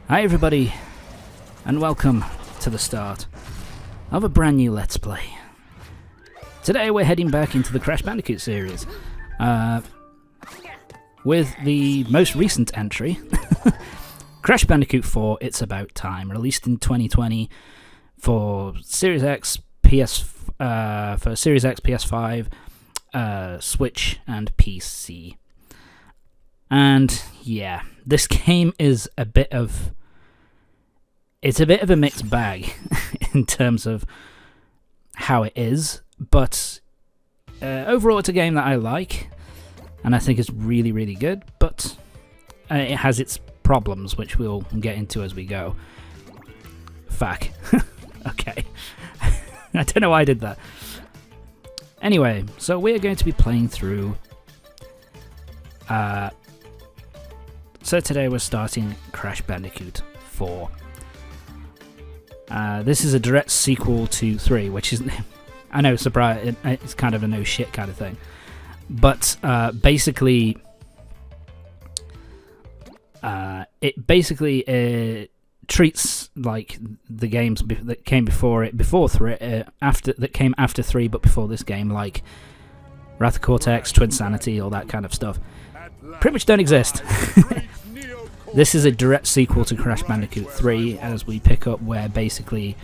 Hi everybody, and welcome to the start of a brand new Let's Play. Today we're heading back into the Crash Bandicoot series, with the most recent entry, Crash Bandicoot 4 It's About Time, released in 2020 for Series X, PS5, Switch, and PC. And yeah, this game is a bit of a mixed bag in terms of how it is, but overall it's a game that I like, and I think it's really, really good, but it has its problems, which we'll get into as we go. Fuck. Okay. I don't know why I did that. Anyway, so we're going to be playing through... So today we're starting Crash Bandicoot 4. This is a direct sequel to 3, which is... I know, surprise, it's kind of a no shit kind of thing. But basically... it basically treats like the games that came before it, that came after 3, but before this game, like Wrath of Cortex, Twin Sanity, all that kind of stuff. Pretty much don't exist. This is a direct sequel to Crash Bandicoot 3, as we pick up where basically,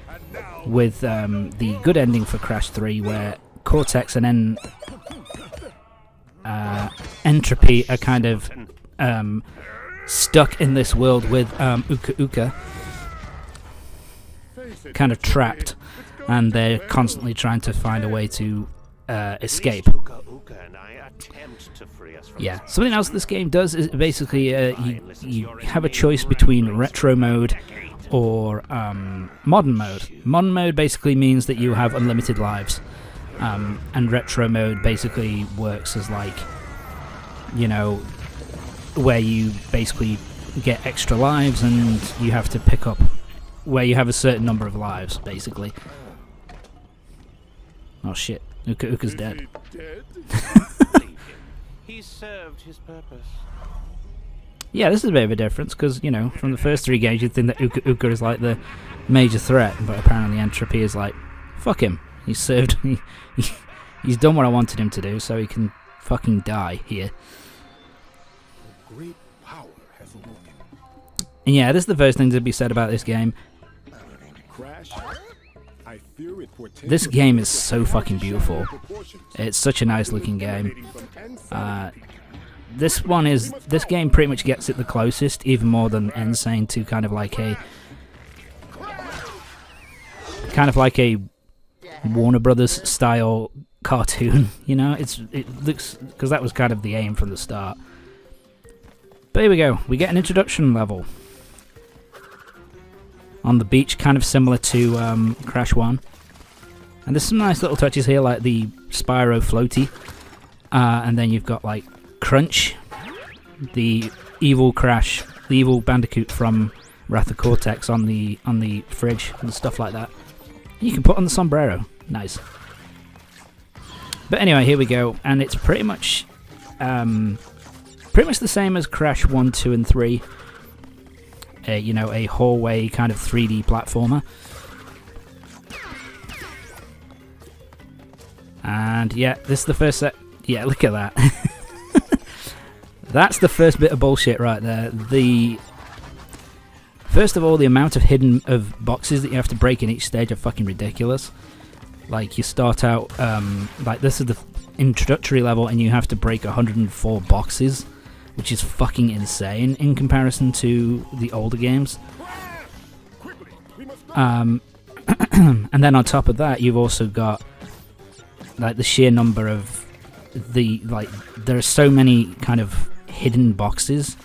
with the good ending for Crash 3, where Cortex and Tropy are kind of stuck in this world with Uka Uka, kind of trapped, and they're constantly trying to find a way to escape. Yeah, something else this game does is basically you have a choice between retro mode or modern mode. Modern mode basically means that you have unlimited lives, and retro mode basically works as like, you know, where you basically get extra lives and you have to pick up where you have a certain number of lives, basically. Oh shit, Uka Uka's dead. He served his purpose. Yeah, this is a bit of a difference, because, you know, from the first 3 games you'd think that Uka Uka is like the major threat, but apparently Tropy is like, fuck him, he's served, he's done what I wanted him to do, so he can fucking die here. Great power has awoken. And yeah, this is the first thing to be said about this game. Crash. I fear it portends This game is so fucking beautiful. It's such a nice looking game. This game pretty much gets it the closest, even more than Insane, to kind of like a Warner Brothers style cartoon. You know, it looks, because that was kind of the aim from the start. But here we go. We get an introduction level on the beach, kind of similar to Crash 1. And there's some nice little touches here, like the Spyro floaty. And then you've got like Crunch, the evil Crash, the evil Bandicoot from Wrath of Cortex on the fridge and stuff like that. You can put on the sombrero. Nice. But anyway, here we go, and it's pretty much the same as Crash 1, 2, and 3. You know, a hallway kind of 3D platformer. And yeah, this is the first set. Yeah, look at that. That's the first bit of bullshit right there. First of all, the amount of boxes that you have to break in each stage are fucking ridiculous. Like, you start out, like, this is the introductory level, and you have to break 104 boxes, which is fucking insane in comparison to the older games. And then on top of that, you've also got like the sheer number of there are so many kind of hidden boxes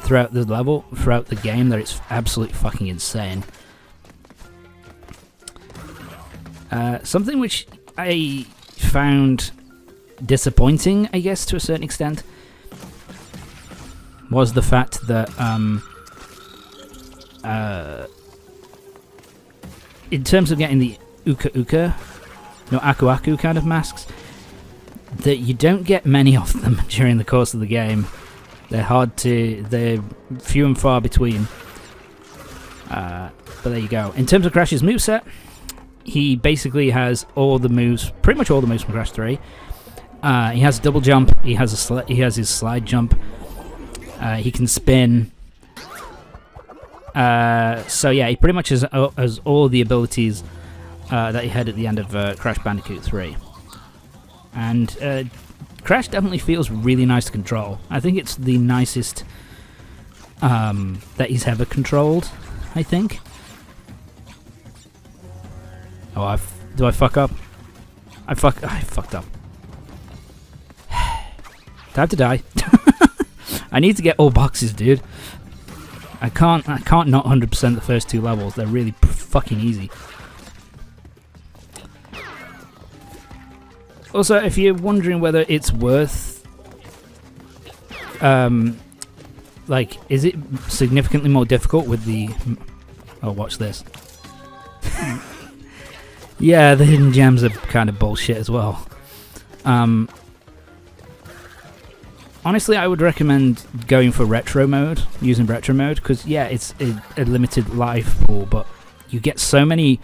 throughout the level, throughout the game, that it's absolutely fucking insane. Something which I found disappointing, I guess, to a certain extent, was the fact that in terms of getting the Uka Uka, no, Aku Aku kind of masks, that you don't get many of them during the course of the game. They're few and far between. But there you go. In terms of Crash's moveset, he basically has all the moves, pretty much all the moves from Crash 3. He has double jump. He has his slide jump. He can spin. So yeah, he pretty much has all the abilities that he had at the end of Crash Bandicoot 3. And Crash definitely feels really nice to control. I think it's the nicest that he's ever controlled, I think. Oh, do I fuck up? I fucked up. Time to die. I need to get all boxes, dude. I can't not 100% the first 2 levels. They're really fucking easy. Also, if you're wondering whether it's worth, like, is it significantly more difficult with the? Oh, watch this. Yeah, the hidden gems are kind of bullshit as well. Honestly, I would recommend going for retro mode, using retro mode, because yeah, it's a limited life pool, but you get so many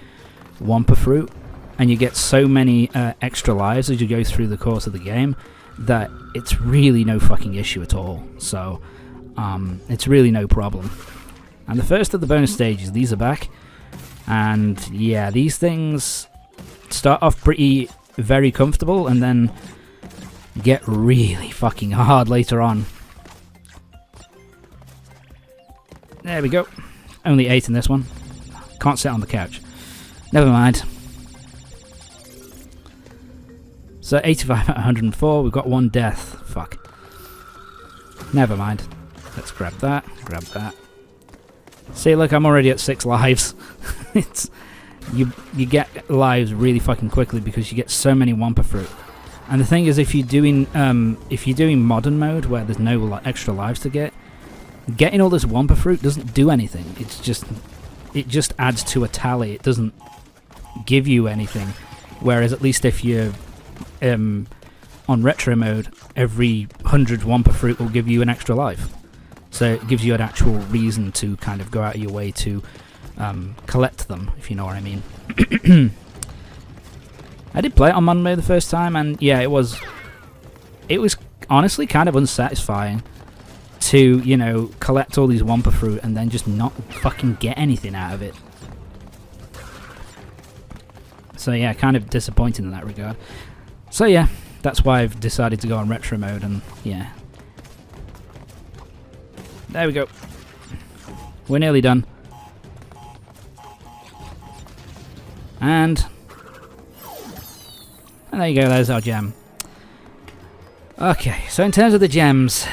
Wumpa Fruit, and you get so many extra lives as you go through the course of the game, that it's really no fucking issue at all. So, it's really no problem. And the first of the bonus stages, these are back, and yeah, these things start off very comfortable, and then get really fucking hard later on. There we go. Only 8 in this one. Can't sit on the couch. Never mind. So 85 out of 104. We've got 1 death. Fuck. Never mind. Let's grab that. Grab that. See, look, I'm already at 6 lives. It's you get lives really fucking quickly because you get so many Wumpa Fruit. And the thing is, if you're doing modern mode where there's no extra lives to get, getting all this Wumpa Fruit doesn't do anything. It just adds to a tally. It doesn't give you anything. Whereas at least if you're on retro mode, every 100 Wumpa Fruit will give you an extra life. So it gives you an actual reason to kind of go out of your way to collect them, if you know what I mean. I did play it on modern mode the first time, and yeah, it was honestly kind of unsatisfying to, you know, collect all these Wumpa Fruit and then just not fucking get anything out of it. So yeah, kind of disappointing in that regard. So yeah, that's why I've decided to go on retro mode, and yeah. There we go. We're nearly done. And there you go, there's our gem. Okay, so in terms of the gems,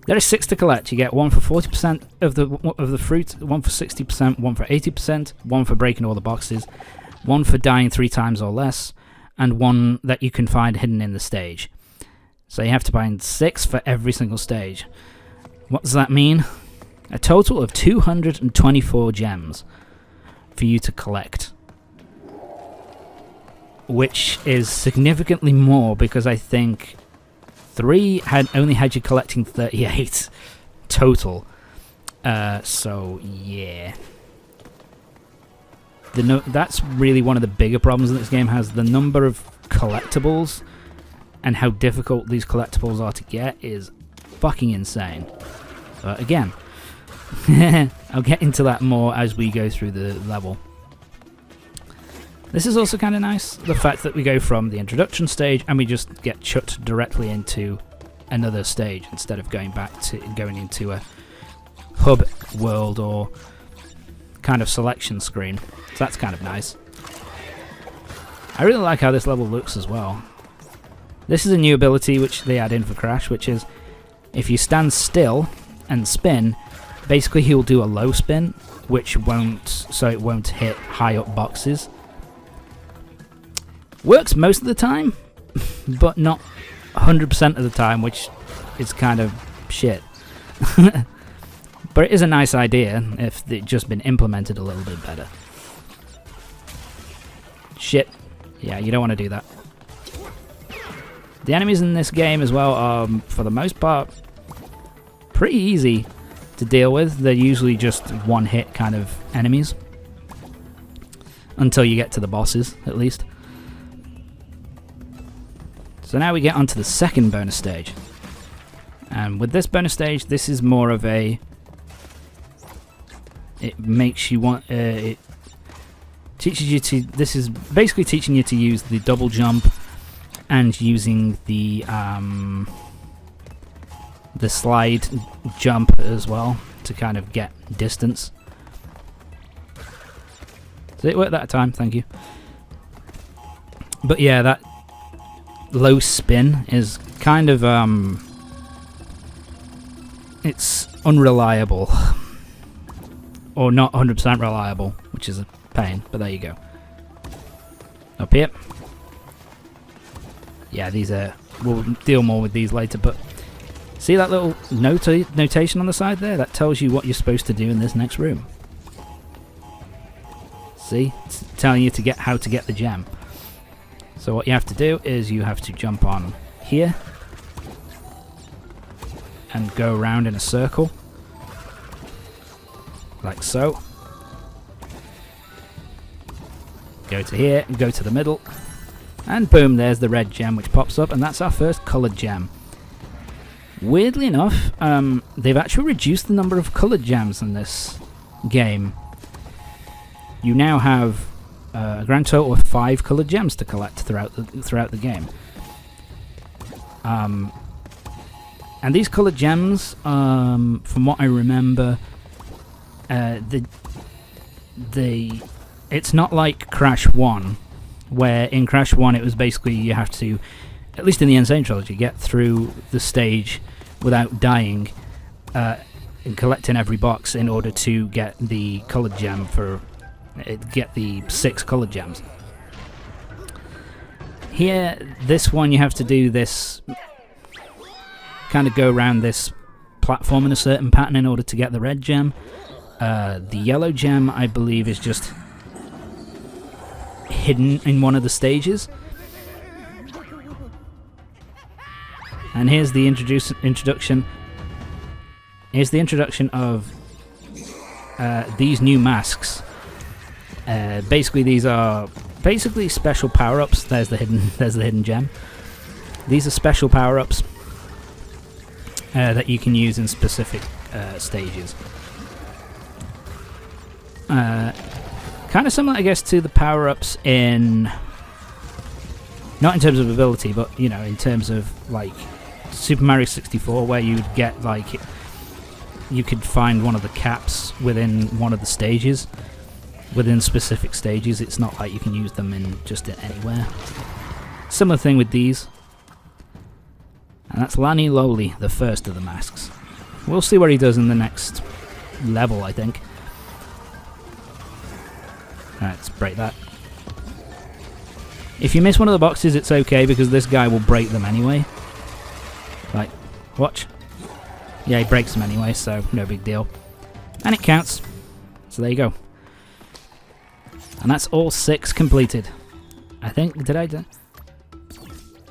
there are 6 to collect. You get 1 for 40% of the fruit, 1 for 60%, 1 for 80%, 1 for breaking all the boxes, 1 for dying 3 times or less, and 1 that you can find hidden in the stage. So you have to find 6 for every single stage. What does that mean? A total of 224 gems for you to collect. Which is significantly more because I think 3 only had you collecting 38 total. So yeah. That's really one of the bigger problems that this game has. The number of collectibles and how difficult these collectibles are to get is fucking insane. But again, I'll get into that more as we go through the level. This is also kind of nice, the fact that we go from the introduction stage and we just get chucked directly into another stage instead of going into a hub world or kind of selection screen. So that's kind of nice. I really like how this level looks as well. This is a new ability which they add in for Crash, which is if you stand still and spin, basically he'll do a low spin, which it won't hit high up boxes. Works most of the time, but not 100% of the time, which is kind of shit. But it is a nice idea if it just been implemented a little bit better. Shit. Yeah, you don't want to do that. The enemies in this game as well are, for the most part, pretty easy. to deal with. They're usually just one-hit kind of enemies. Until you get to the bosses, at least. So now we get onto the second bonus stage. And with this bonus stage, this is more of a... It makes you want... it teaches you to... This is basically teaching you to use the double jump and using the slide jump as well to kind of get distance. Did it work that time? Thank you. But yeah, that low spin is kind of it's unreliable, or not 100% reliable, which is a pain. But there you go. Up here. Yeah, these are. We'll deal more with these later. But see that little notation on the side there? That tells you what you're supposed to do in this next room. See, it's telling you how to get the gem. So what you have to do is you have to jump on here and go around in a circle, like so. Go to here and go to the middle, and boom, there's the red gem which pops up, and that's our first coloured gem. Weirdly enough, they've actually reduced the number of coloured gems in this game. You now have a grand total of 5 coloured gems to collect throughout the game. And these coloured gems, from what I remember, it's not like Crash 1, where in Crash 1 it was basically you have to, at least in the Insane Trilogy, get through the stage without dying and collecting every box in order to get the coloured gem get the 6 coloured gems. Here, this one you have to do this, kind of go around this platform in a certain pattern in order to get the red gem. The yellow gem, I believe, is just hidden in one of the stages. And here's the introduction. Here's the introduction of these new masks. Basically, these are special power-ups. There's the hidden gem. These are special power-ups that you can use in specific stages. Kind of similar, I guess, to the power-ups in, not in terms of ability, but you know, in terms of like Super Mario 64, where you'd get like, you could find one of the caps within one of the stages. Within specific stages, it's not like you can use them in just anywhere. Similar thing with these. And that's Lanny Lowly, the first of the masks. We'll see what he does in the next level, I think. Alright, let's break that. If you miss one of the boxes, it's okay, because this guy will break them anyway. Like, watch. Yeah, he breaks them anyway, so no big deal. And it counts. So there you go. And that's all 6 completed. I think, did I do?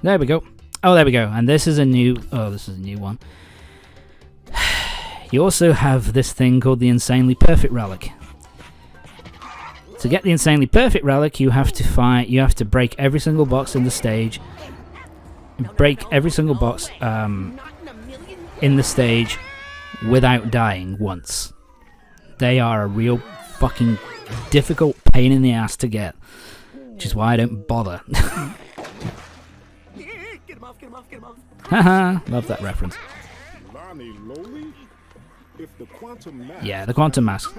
There we go. Oh, there we go. And this is a new, one. You also have this thing called the Insanely Perfect Relic. To get the Insanely Perfect Relic, you have to break every single box in the stage. Break every single box in the stage without dying once. They are a real fucking difficult pain in the ass to get, which is why I don't bother. Haha, love that reference. Yeah, the quantum mask.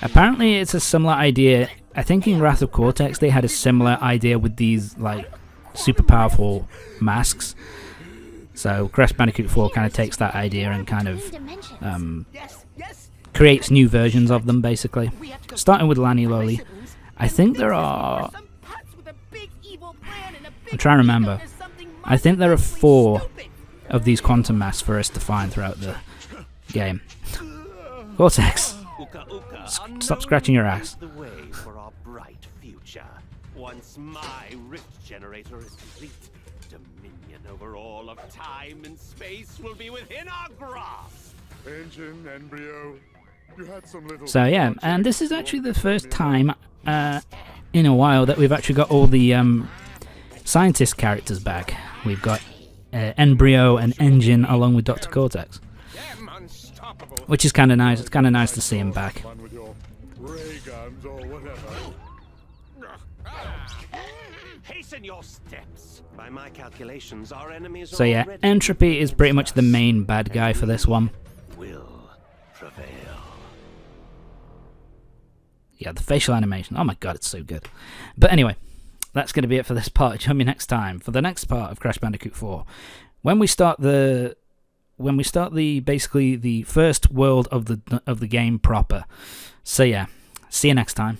Apparently it's a similar idea. I think in Wrath of Cortex they had a similar idea with these like super powerful masks. So Crash Bandicoot 4 kind of takes that idea and kind of creates new versions of them, basically. Starting with Lanny Lowly. I think there are... I'm trying to remember. I think there are 4 of these quantum masks for us to find throughout the game. Cortex, stop scratching your ass. Once my rift generator is complete, dominion over all of time and space will be within our grasp. Engine, embryo. You had some little So yeah, and this is actually the first time in a while that we've actually got all the scientist characters back. We've got Embryo and Engine along with Dr. Cortex, which is kind of nice. It's kind of nice to see him back. fun with your ray guns or whatever. Hasten your steps. By my calculations, our enemies So are yeah, already Entropy is pretty much the main bad guy for this one. will prevail. Yeah, the facial animation. Oh my god, it's so good. But anyway, that's going to be it for this part. Join me next time for the next part of Crash Bandicoot 4. When we start basically the first world of the game proper. So yeah, see you next time.